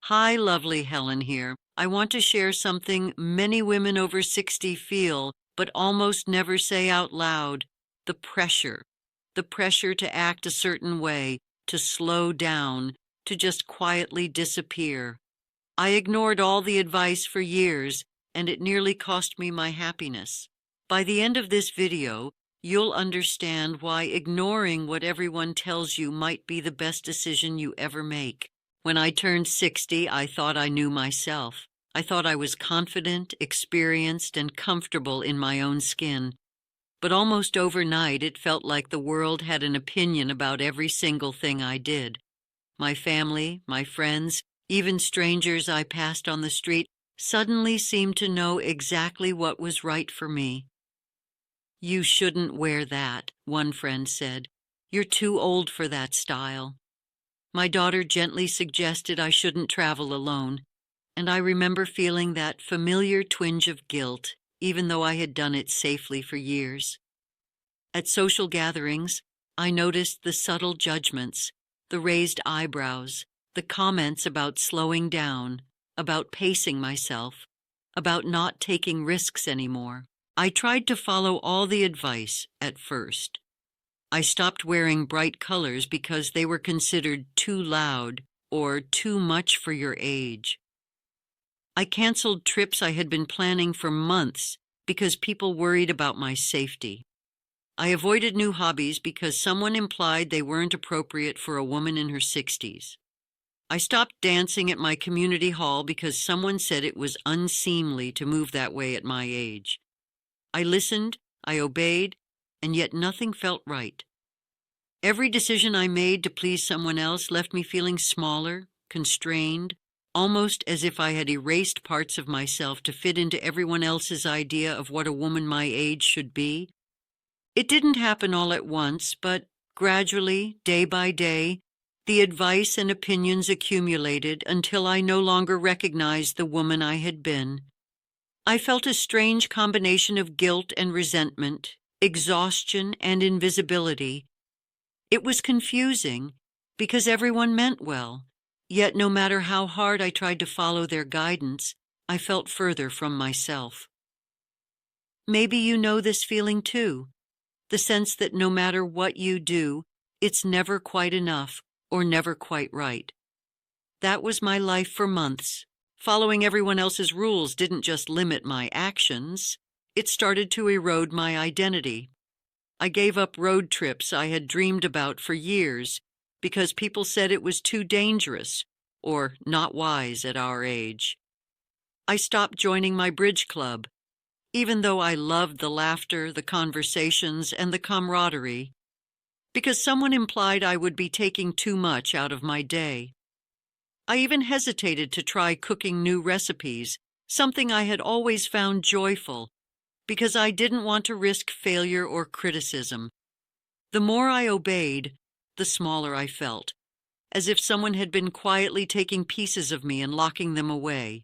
Hi, lovely Helen here. I want to share something many women over 60 feel, but almost never say out loud: the pressure. The pressure to act a certain way, to slow down, to just quietly disappear. I ignored all the advice for years, and it nearly cost me my happiness. By the end of this video, you'll understand why ignoring what everyone tells you might be the best decision you ever make. When I turned 60, I thought I knew myself. I thought I was confident, experienced, and comfortable in my own skin. But almost overnight, it felt like the world had an opinion about every single thing I did. My family, my friends, even strangers I passed on the street suddenly seemed to know exactly what was right for me. "You shouldn't wear that," one friend said. "You're too old for that style." My daughter gently suggested I shouldn't travel alone, and I remember feeling that familiar twinge of guilt, even though I had done it safely for years. At social gatherings, I noticed the subtle judgments, the raised eyebrows, the comments about slowing down, about pacing myself, about not taking risks anymore. I tried to follow all the advice at first. I stopped wearing bright colors because they were considered too loud or too much for your age. I canceled trips I had been planning for months because people worried about my safety. I avoided new hobbies because someone implied they weren't appropriate for a woman in her 60s. I stopped dancing at my community hall because someone said it was unseemly to move that way at my age. I listened, I obeyed, and yet nothing felt right. Every decision I made to please someone else left me feeling smaller, constrained, almost as if I had erased parts of myself to fit into everyone else's idea of what a woman my age should be. It didn't happen all at once, but gradually, day by day, the advice and opinions accumulated until I no longer recognized the woman I had been. I felt a strange combination of guilt and resentment, exhaustion and invisibility. It was confusing because everyone meant well, yet no matter how hard I tried to follow their guidance, I felt further from myself. Maybe you know this feeling too, the sense that no matter what you do, it's never quite enough or never quite right. That was my life for months. Following everyone else's rules didn't just limit my actions, it started to erode my identity. I gave up road trips I had dreamed about for years because people said it was too dangerous or not wise at our age. I stopped joining my bridge club, even though I loved the laughter, the conversations, and the camaraderie, because someone implied I would be taking too much out of my day. I even hesitated to try cooking new recipes, something I had always found joyful, because I didn't want to risk failure or criticism. The more I obeyed, the smaller I felt, as if someone had been quietly taking pieces of me and locking them away.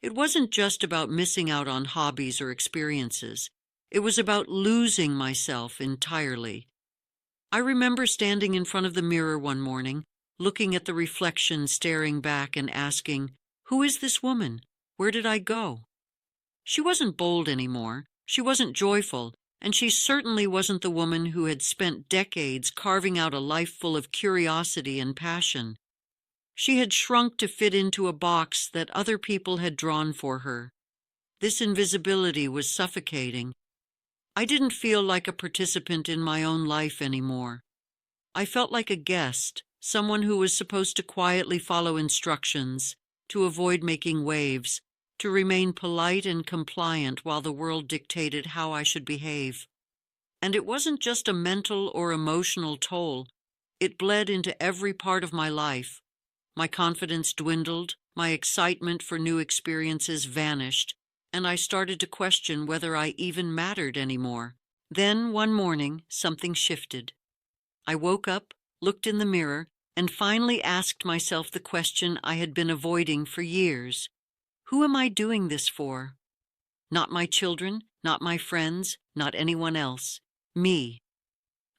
It wasn't just about missing out on hobbies or experiences. It was about losing myself entirely. I remember standing in front of the mirror one morning, looking at the reflection staring back and asking, "Who is this woman? Where did I go?" She wasn't bold anymore, she wasn't joyful, and she certainly wasn't the woman who had spent decades carving out a life full of curiosity and passion. She had shrunk to fit into a box that other people had drawn for her. This invisibility was suffocating. I didn't feel like a participant in my own life anymore. I felt like a guest, someone who was supposed to quietly follow instructions, to avoid making waves, to remain polite and compliant while the world dictated how I should behave. And it wasn't just a mental or emotional toll. It bled into every part of my life. My confidence dwindled, my excitement for new experiences vanished, and I started to question whether I even mattered anymore. Then, one morning, something shifted. I woke up, looked in the mirror, and finally asked myself the question I had been avoiding for years. Who am I doing this for? Not my children, not my friends, not anyone else. Me.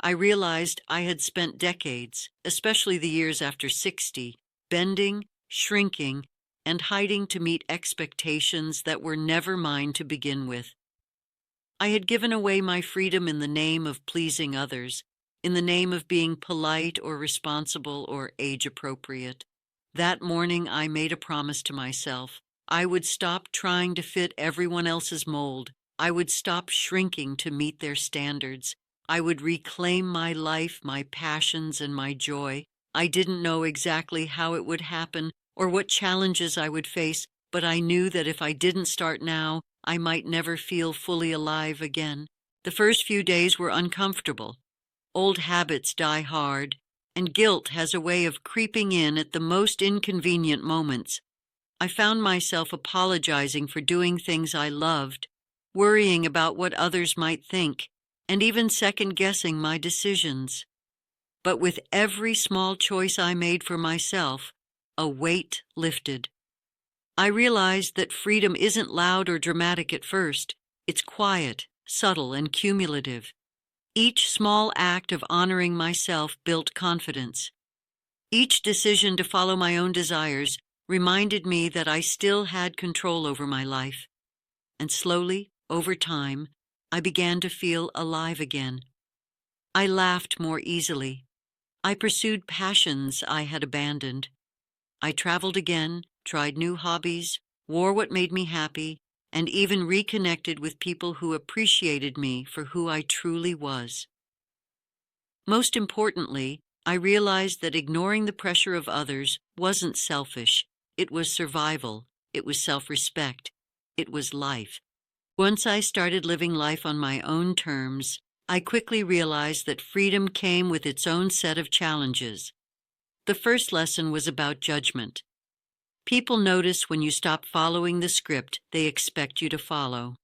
I realized I had spent decades, especially the years after 60, bending, shrinking, and hiding to meet expectations that were never mine to begin with. I had given away my freedom in the name of pleasing others, in the name of being polite or responsible or age-appropriate. That morning I made a promise to myself. I would stop trying to fit everyone else's mold. I would stop shrinking to meet their standards. I would reclaim my life, my passions, and my joy. I didn't know exactly how it would happen or what challenges I would face, but I knew that if I didn't start now, I might never feel fully alive again. The first few days were uncomfortable. Old habits die hard, and guilt has a way of creeping in at the most inconvenient moments. I found myself apologizing for doing things I loved, worrying about what others might think, and even second-guessing my decisions. But with every small choice I made for myself, a weight lifted. I realized that freedom isn't loud or dramatic at first. It's quiet, subtle, and cumulative. Each small act of honoring myself built confidence. Each decision to follow my own desires reminded me that I still had control over my life. And slowly, over time, I began to feel alive again. I laughed more easily. I pursued passions I had abandoned. I traveled again, tried new hobbies, wore what made me happy, and even reconnected with people who appreciated me for who I truly was. Most importantly, I realized that ignoring the pressure of others wasn't selfish. It was survival. It was self-respect. It was life. Once I started living life on my own terms, I quickly realized that freedom came with its own set of challenges. The first lesson was about judgment. People notice when you stop following the script they expect you to follow.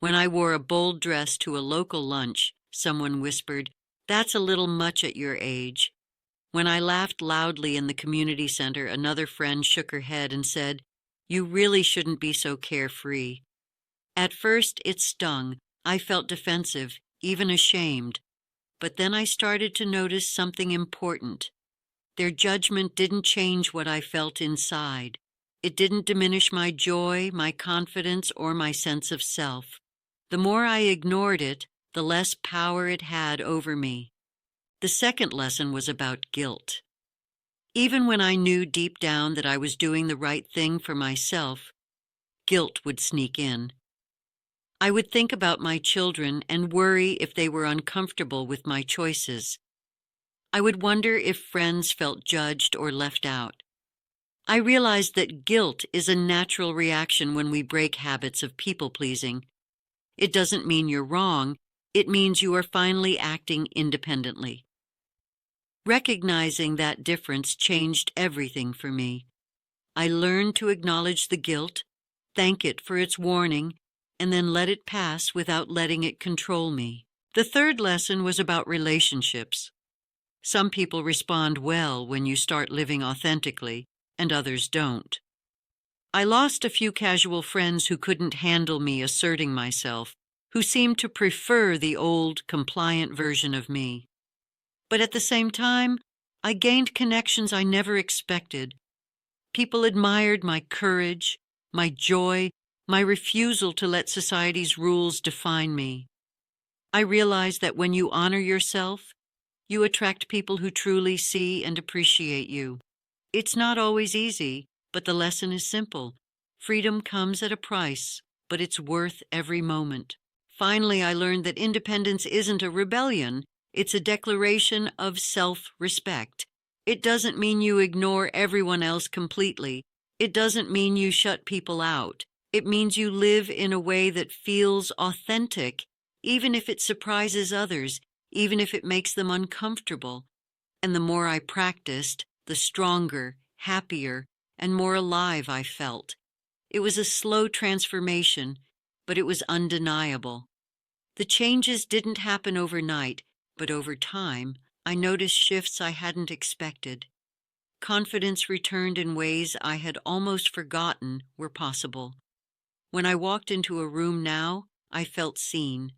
When I wore a bold dress to a local lunch, someone whispered, "That's a little much at your age." When I laughed loudly in the community center, another friend shook her head and said, "You really shouldn't be so carefree." At first, it stung. I felt defensive, even ashamed. But then I started to notice something important. Their judgment didn't change what I felt inside. It didn't diminish my joy, my confidence, or my sense of self. The more I ignored it, the less power it had over me. The second lesson was about guilt. Even when I knew deep down that I was doing the right thing for myself, guilt would sneak in. I would think about my children and worry if they were uncomfortable with my choices. I would wonder if friends felt judged or left out. I realized that guilt is a natural reaction when we break habits of people-pleasing. It doesn't mean you're wrong. It means you are finally acting independently. Recognizing that difference changed everything for me. I learned to acknowledge the guilt, thank it for its warning, and then let it pass without letting it control me. The third lesson was about relationships. Some people respond well when you start living authentically, and others don't. I lost a few casual friends who couldn't handle me asserting myself, who seemed to prefer the old, compliant version of me. But at the same time, I gained connections I never expected. People admired my courage, my joy, my refusal to let society's rules define me. I realized that when you honor yourself, you attract people who truly see and appreciate you. It's not always easy, but the lesson is simple. Freedom comes at a price, but it's worth every moment. Finally, I learned that independence isn't a rebellion. It's a declaration of self-respect. It doesn't mean you ignore everyone else completely. It doesn't mean you shut people out. It means you live in a way that feels authentic, even if it surprises others, even if it makes them uncomfortable. And the more I practiced, the stronger, happier, and more alive I felt. It was a slow transformation, but it was undeniable. The changes didn't happen overnight, but over time, I noticed shifts I hadn't expected. Confidence returned in ways I had almost forgotten were possible. When I walked into a room now, I felt seen,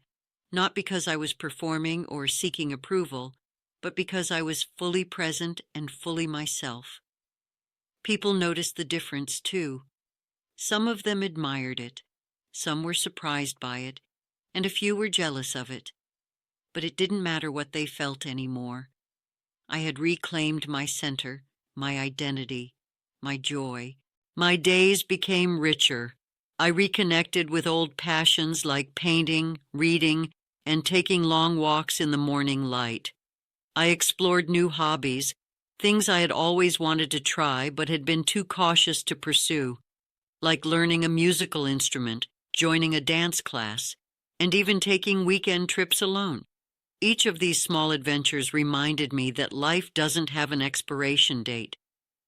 not because I was performing or seeking approval, but because I was fully present and fully myself. People noticed the difference too. Some of them admired it, some were surprised by it, and a few were jealous of it. But it didn't matter what they felt anymore. I had reclaimed my center, my identity, my joy. My days became richer. I reconnected with old passions like painting, reading, and taking long walks in the morning light. I explored new hobbies, things I had always wanted to try but had been too cautious to pursue, like learning a musical instrument, joining a dance class, and even taking weekend trips alone. Each of these small adventures reminded me that life doesn't have an expiration date.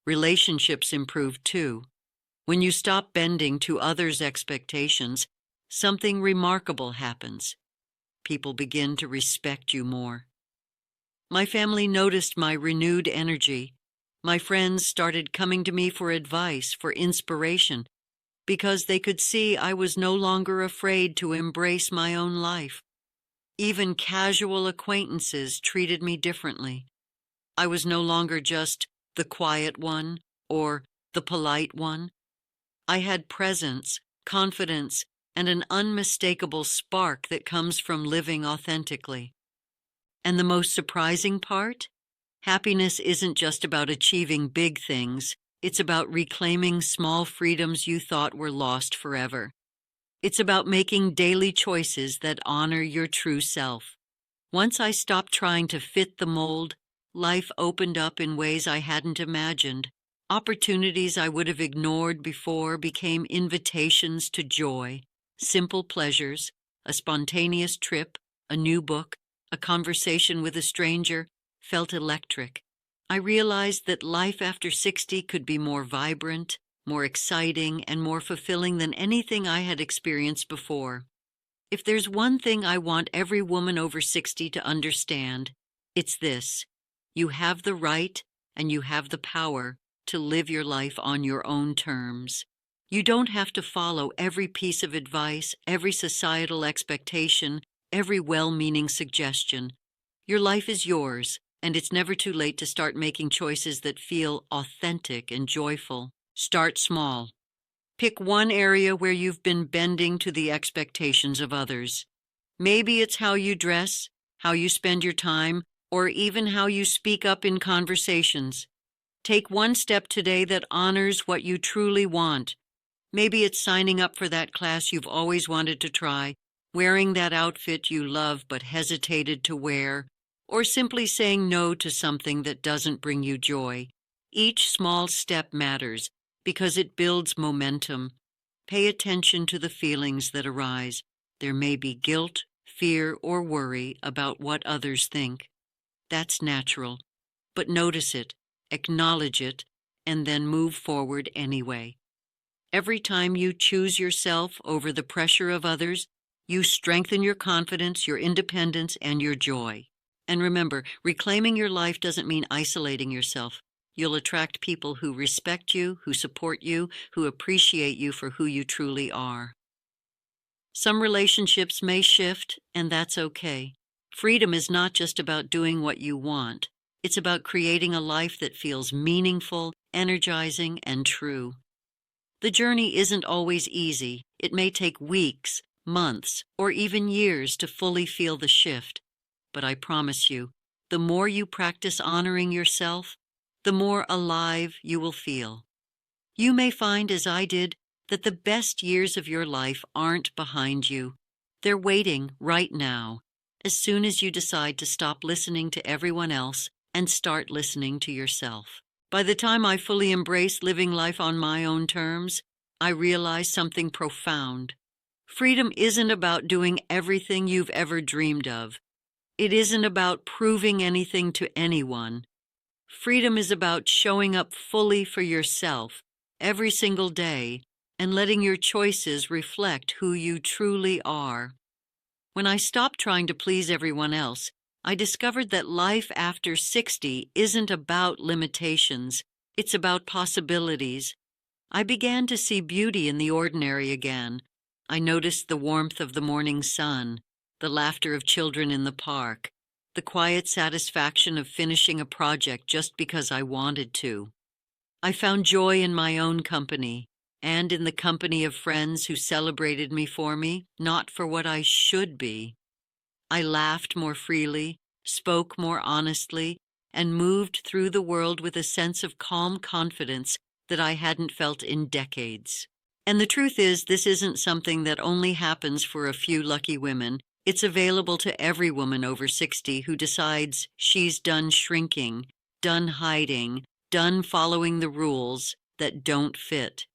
Relationships improved too. When you stop bending to others' expectations, something remarkable happens. People begin to respect you more. My family noticed my renewed energy. My friends started coming to me for advice, for inspiration, because they could see I was no longer afraid to embrace my own life. Even casual acquaintances treated me differently. I was no longer just the quiet one or the polite one. I had presence, confidence, and an unmistakable spark that comes from living authentically. And the most surprising part? Happiness isn't just about achieving big things. It's about reclaiming small freedoms you thought were lost forever. It's about making daily choices that honor your true self. Once I stopped trying to fit the mold, life opened up in ways I hadn't imagined. Opportunities I would have ignored before became invitations to joy, simple pleasures, a spontaneous trip, a new book, a conversation with a stranger felt electric. I realized that life after 60 could be more vibrant, more exciting, and more fulfilling than anything I had experienced before. If there's one thing I want every woman over 60 to understand, it's this: you have the right and you have the power to live your life on your own terms. You don't have to follow every piece of advice, every societal expectation, every well-meaning suggestion. Your life is yours, and it's never too late to start making choices that feel authentic and joyful. Start small. Pick one area where you've been bending to the expectations of others. Maybe it's how you dress, how you spend your time, or even how you speak up in conversations. Take one step today that honors what you truly want. Maybe it's signing up for that class you've always wanted to try, wearing that outfit you love but hesitated to wear, or simply saying no to something that doesn't bring you joy. Each small step matters because it builds momentum. Pay attention to the feelings that arise. There may be guilt, fear, or worry about what others think. That's natural, but notice it, acknowledge it, and then move forward anyway. Every time you choose yourself over the pressure of others, you strengthen your confidence, your independence, and your joy. And remember, reclaiming your life doesn't mean isolating yourself. You'll attract people who respect you, who support you, who appreciate you for who you truly are. Some relationships may shift, and that's okay. Freedom is not just about doing what you want. It's about creating a life that feels meaningful, energizing, and true. The journey isn't always easy. It may take weeks, months, or even years to fully feel the shift. But I promise you, the more you practice honoring yourself, the more alive you will feel. You may find, as I did, that the best years of your life aren't behind you. They're waiting right now, as soon as you decide to stop listening to everyone else and start listening to yourself. By the time I fully embraced living life on my own terms, I realized something profound. Freedom isn't about doing everything you've ever dreamed of. It isn't about proving anything to anyone. Freedom is about showing up fully for yourself every single day and letting your choices reflect who you truly are. When I stopped trying to please everyone else, I discovered that life after 60 isn't about limitations. It's about possibilities. I began to see beauty in the ordinary again. I noticed the warmth of the morning sun, the laughter of children in the park, the quiet satisfaction of finishing a project just because I wanted to. I found joy in my own company and in the company of friends who celebrated me for me, not for what I should be. I laughed more freely, spoke more honestly, and moved through the world with a sense of calm confidence that I hadn't felt in decades. And the truth is, this isn't something that only happens for a few lucky women. It's available to every woman over 60 who decides she's done shrinking, done hiding, done following the rules that don't fit.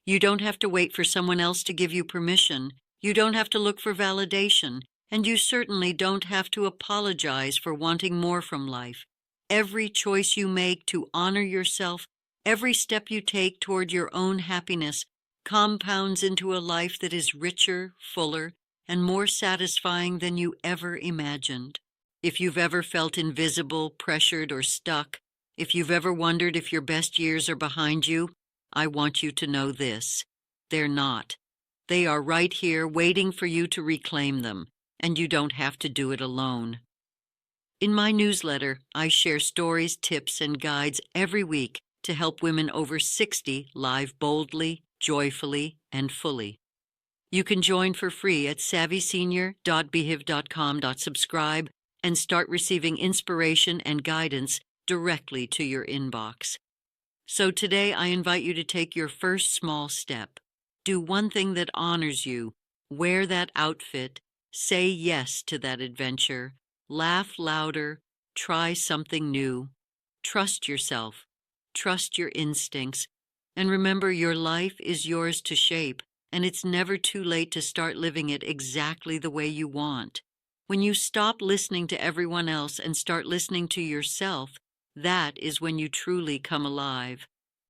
You don't have to wait for someone else to give you permission. You don't have to look for validation. And you certainly don't have to apologize for wanting more from life. Every choice you make to honor yourself, every step you take toward your own happiness, compounds into a life that is richer, fuller, and more satisfying than you ever imagined. If you've ever felt invisible, pressured, or stuck, if you've ever wondered if your best years are behind you, I want you to know this: they're not. They are right here waiting for you to reclaim them. And you don't have to do it alone. In my newsletter, I share stories, tips, and guides every week to help women over 60 live boldly, joyfully, and fully. You can join for free at savvysenior.beehiiv.com/subscribe and start receiving inspiration and guidance directly to your inbox. So today I invite you to take your first small step. Do one thing that honors you. Wear that outfit. Say yes to that adventure. Laugh louder. Try something new. Trust yourself. Trust your instincts. And remember, your life is yours to shape, and it's never too late to start living it exactly the way you want. When you stop listening to everyone else and start listening to yourself, that is when you truly come alive.